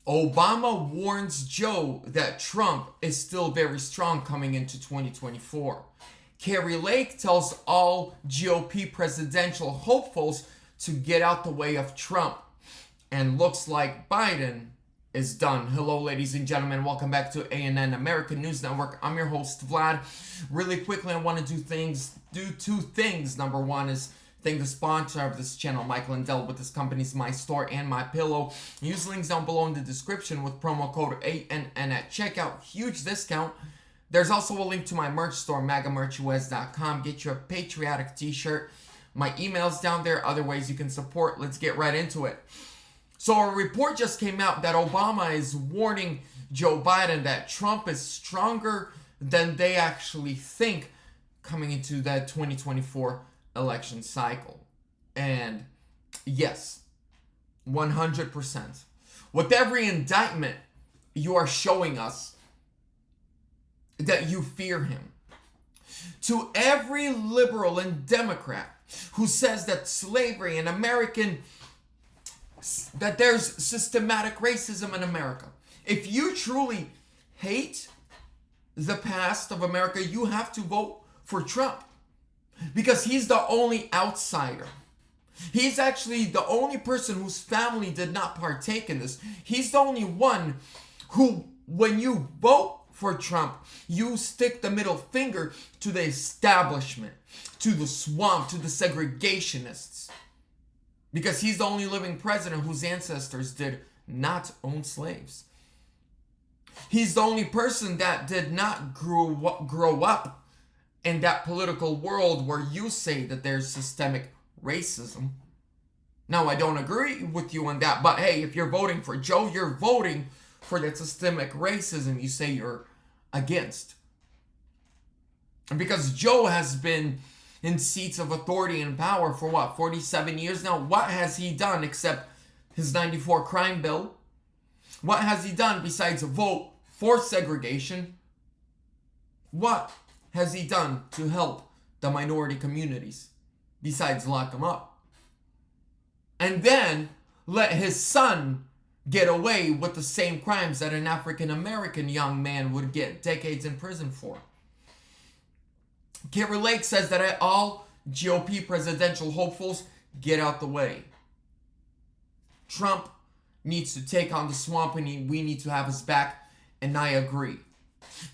Obama warns Joe that Trump is still very strong coming into 2024. Kari Lake tells all GOP presidential hopefuls to get out the way of Trump. And looks like Biden is done. Hello, ladies and gentlemen. Welcome back to ANN American News Network. I'm your host, Vlad. Really quickly, I want to do two things. Number one is thank the sponsor of this channel, Michael and Dell, with his company's My Store and My Pillow. Use links down below in the description with promo code ANN at checkout. Huge discount. There's also a link to my merch store, magamerchus.com. Get your patriotic t-shirt. My email's down there. Other ways you can support. Let's get right into it. So a report just came out that Obama is warning Joe Biden that Trump is stronger than they actually think coming into that 2024 election cycle. And yes, 100%. With every indictment, you are showing us that you fear him. To every liberal and Democrat who says that slavery and that there's systematic racism in America. If you truly hate the past of America, you have to vote for Trump. Because he's the only outsider. He's actually the only person whose family did not partake in this. He's the only one who, when you vote for Trump, you stick the middle finger to the establishment, to the swamp, to the segregationists. Because he's the only living president whose ancestors did not own slaves. He's the only person that did not grow up in that political world where you say that there's systemic racism. Now, I don't agree with you on that, but hey, if you're voting for Joe, you're voting for that systemic racism you say you're against. And because Joe has been in seats of authority and power for 47 years now? What has he done except his 94 crime bill? What has he done besides vote for segregation? What has he done to help the minority communities besides lock them up? And then let his son get away with the same crimes that an African American young man would get decades in prison for. Kari Lake says that all GOP presidential hopefuls get out the way. Trump needs to take on the swamp and we need to have his back, and I agree.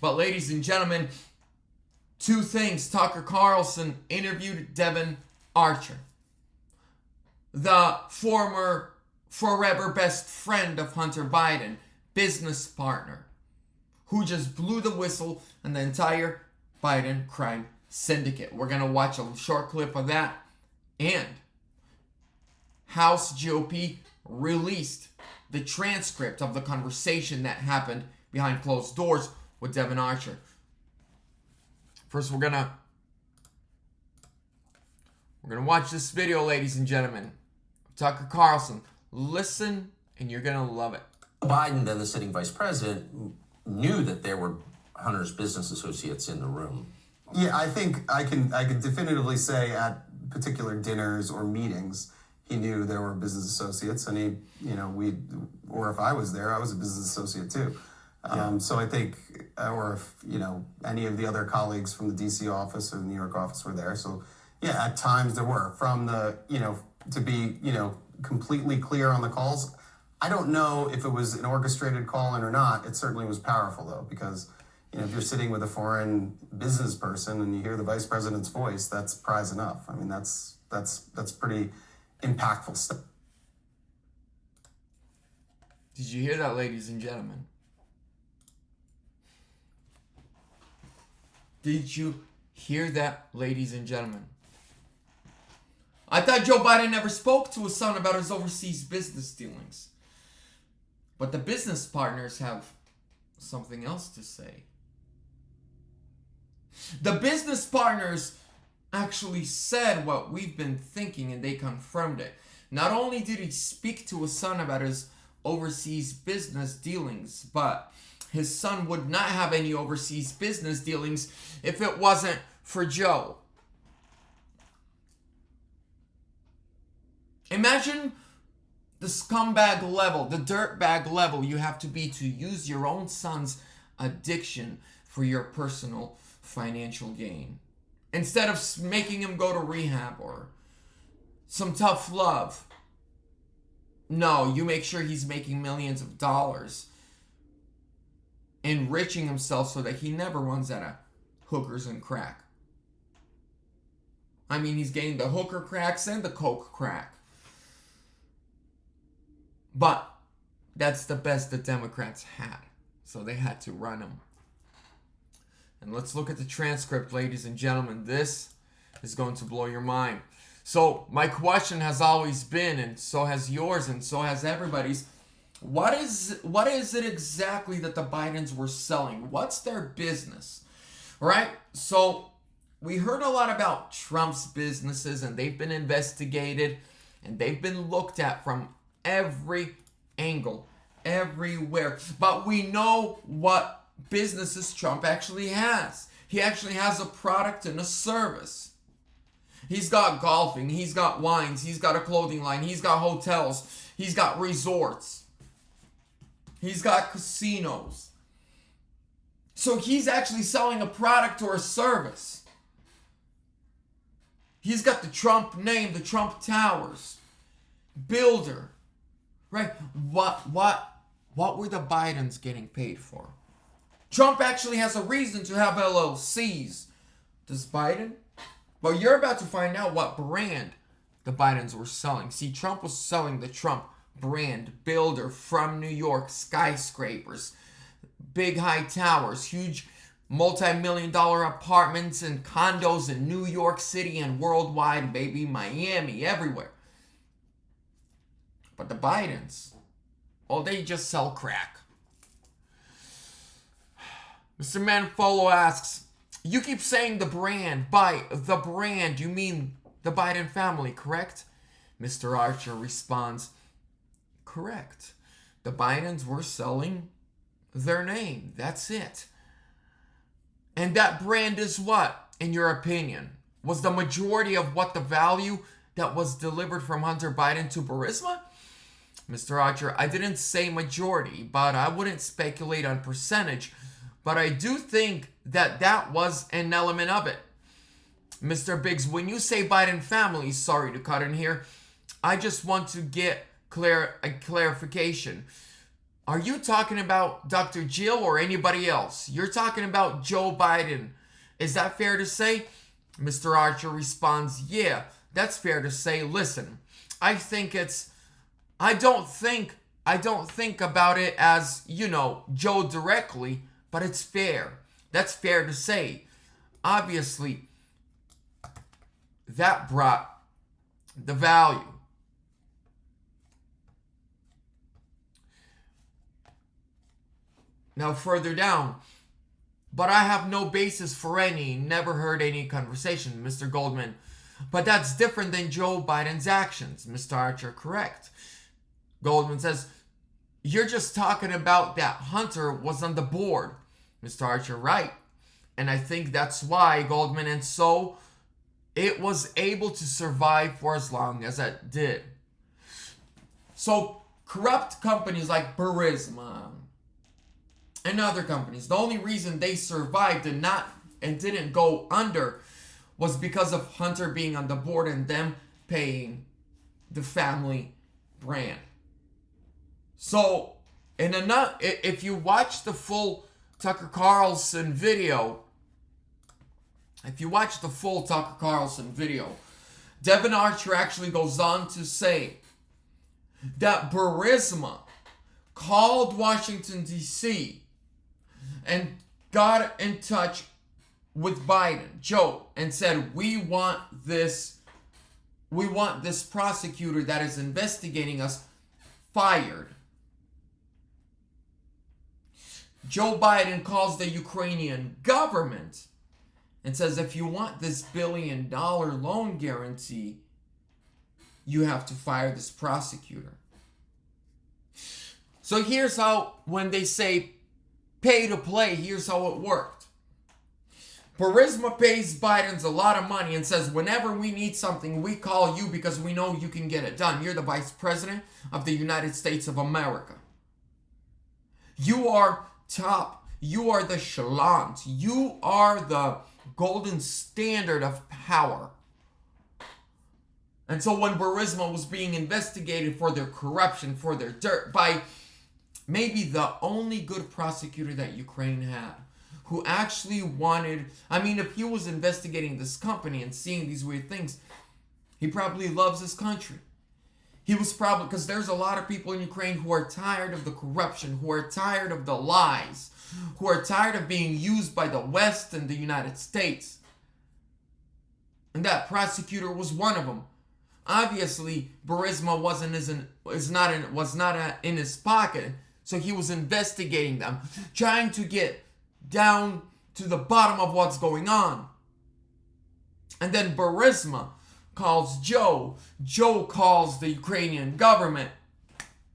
But ladies and gentlemen, two things. Tucker Carlson interviewed Devin Archer, the former forever best friend of Hunter Biden, business partner, who just blew the whistle on the entire Biden crime syndicate. We're going to watch a short clip of that. And House GOP released the transcript of the conversation that happened behind closed doors with Devin Archer. First, we're gonna watch this video, ladies and gentlemen. Tucker Carlson. Listen, and you're gonna love it. Biden, then the sitting vice president, knew that there were Hunter's business associates in the room. Yeah, I think I can definitively say at particular dinners or meetings, he knew there were business associates, and or if I was there, I was a business associate too. So I think, or if, any of the other colleagues from the DC office or the New York office were there. So yeah, at times there were. From the, to be, completely clear on the calls, I don't know if it was an orchestrated call in or not. It certainly was powerful though, because if you're sitting with a foreign business person and you hear the vice president's voice, that's prize enough. I mean, that's pretty impactful stuff. Did you hear that, ladies and gentlemen? Did you hear that, ladies and gentlemen? I thought Joe Biden never spoke to his son about his overseas business dealings. But the business partners have something else to say. The business partners actually said what we've been thinking, and they confirmed it. Not only did he speak to his son about his overseas business dealings, but his son would not have any overseas business dealings if it wasn't for Joe. Imagine the scumbag level, the dirtbag level you have to be to use your own son's addiction for your personal financial gain. Instead of making him go to rehab or some tough love. No, you make sure he's making millions of dollars, enriching himself so that he never runs out of hookers and crack. I mean, he's getting the hooker cracks and the coke crack. But that's the best the Democrats had. So they had to run him. And let's look at the transcript, ladies and gentlemen. This is going to blow your mind. So my question has always been, and so has yours, and so has everybody's, what is it exactly that the Bidens were selling? What's their business? Right? So we heard a lot about Trump's businesses, and they've been investigated, and they've been looked at from every angle, everywhere. But we know what businesses Trump actually has. He actually has a product and a service. He's got golfing, he's got wines, he's got a clothing line, he's got hotels, he's got resorts, he's got casinos. So he's actually selling a product or a service. He's got the Trump name, the Trump Towers, builder, right? What were the Bidens getting paid for? Trump actually has a reason to have LLCs. Does Biden? Well, you're about to find out what brand the Bidens were selling. See, Trump was selling the Trump brand, builder from New York, skyscrapers, big high towers, huge multi-million-dollar apartments and condos in New York City and worldwide, baby, Miami, everywhere. But the Bidens, oh, they just sell crack. Mr. Manfolo asks, you keep saying the brand. By the brand, you mean the Biden family, correct? Mr. Archer responds, correct. The Bidens were selling their name. That's it. And that brand is what, in your opinion? Was the majority of what the value that was delivered from Hunter Biden to Burisma? Mr. Archer, I didn't say majority, but I wouldn't speculate on percentage. But I do think that was an element of it. Mr. Biggs, when you say Biden family, sorry to cut in here, I just want to get a clarification. Are you talking about Dr. Jill or anybody else? You're talking about Joe Biden. Is that fair to say? Mr. Archer responds, yeah, that's fair to say. Listen, I don't think about it as, Joe directly, but it's fair. That's fair to say. Obviously, that brought the value. Now further down, but I have no basis for never heard any conversation, Mr. Goldman. But that's different than Joe Biden's actions, Mr. Archer, correct. Goldman says, you're just talking about that Hunter was on the board. Mr. Archer, right. And I think that's why, Goldman, and so it was able to survive for as long as it did. So corrupt companies like Burisma and other companies, the only reason they survived and didn't go under was because of Hunter being on the board and them paying the family brand. So, if you watch the full Tucker Carlson video, Devin Archer actually goes on to say that Burisma called Washington, D.C. and got in touch with Biden, Joe, and said, we want this prosecutor that is investigating us fired. Joe Biden calls the Ukrainian government and says, if you want this $1 billion loan guarantee, you have to fire this prosecutor. So here's how, when they say pay to play, here's how it worked. Burisma pays Biden's a lot of money and says, whenever we need something, we call you because we know you can get it done. You're the vice president of the United States of America. You are top. You are the chalant. You are the golden standard of power. And so when Burisma was being investigated for their corruption, for their dirt, by maybe the only good prosecutor that Ukraine had, who actually wanted, I mean, if he was investigating this company and seeing these weird things, he probably loves his country. He was probably, because there's a lot of people in Ukraine who are tired of the corruption, who are tired of the lies, who are tired of being used by the West and the United States. And that prosecutor was one of them. Obviously, Burisma was not in his pocket, so he was investigating them, trying to get down to the bottom of what's going on. And then Burisma calls Joe. Joe calls the Ukrainian government.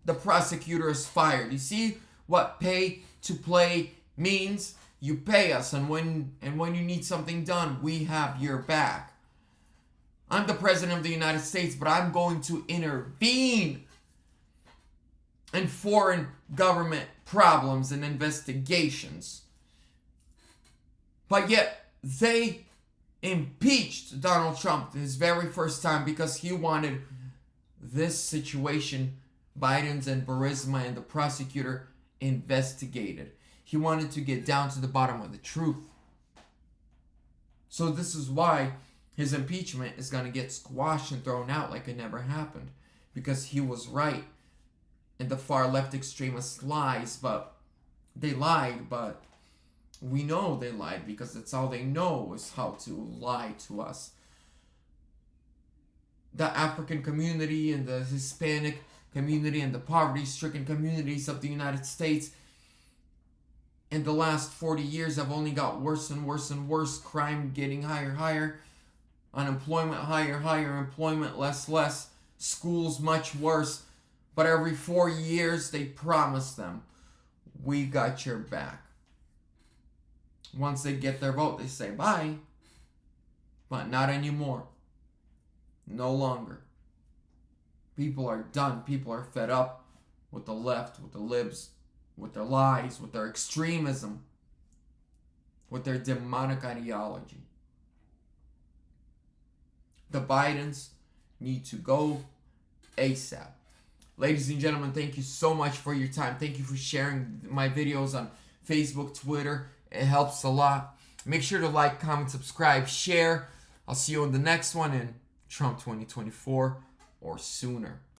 The prosecutor is fired. You see what pay to play means? You pay us, and when you need something done, we have your back. I'm the president of the United States, but I'm going to intervene in foreign government problems and investigations. But yet, they impeached Donald Trump his very first time because he wanted this situation, Biden's and Burisma and the prosecutor, investigated. He wanted to get down to the bottom of the truth. So this is why his impeachment is going to get squashed and thrown out like it never happened. Because he was right. And the far left extremists lies, but they lied, but we know they lied because that's all they know is how to lie to us. The African community and the Hispanic community and the poverty-stricken communities of the United States in the last 40 years have only got worse and worse and worse. Crime getting higher, higher. Unemployment higher, higher. Employment less. Schools much worse. But every 4 years they promise them, we got your back. Once they get their vote, they say bye. But not anymore. No longer. People are done. People are fed up with the left, with the libs, with their lies, with their extremism, with their demonic ideology. The Bidens need to go ASAP. Ladies and gentlemen, thank you so much for your time. Thank you for sharing my videos on Facebook, Twitter. It helps a lot. Make sure to like, comment, subscribe, share. I'll see you on the next one in Trump 2024 or sooner.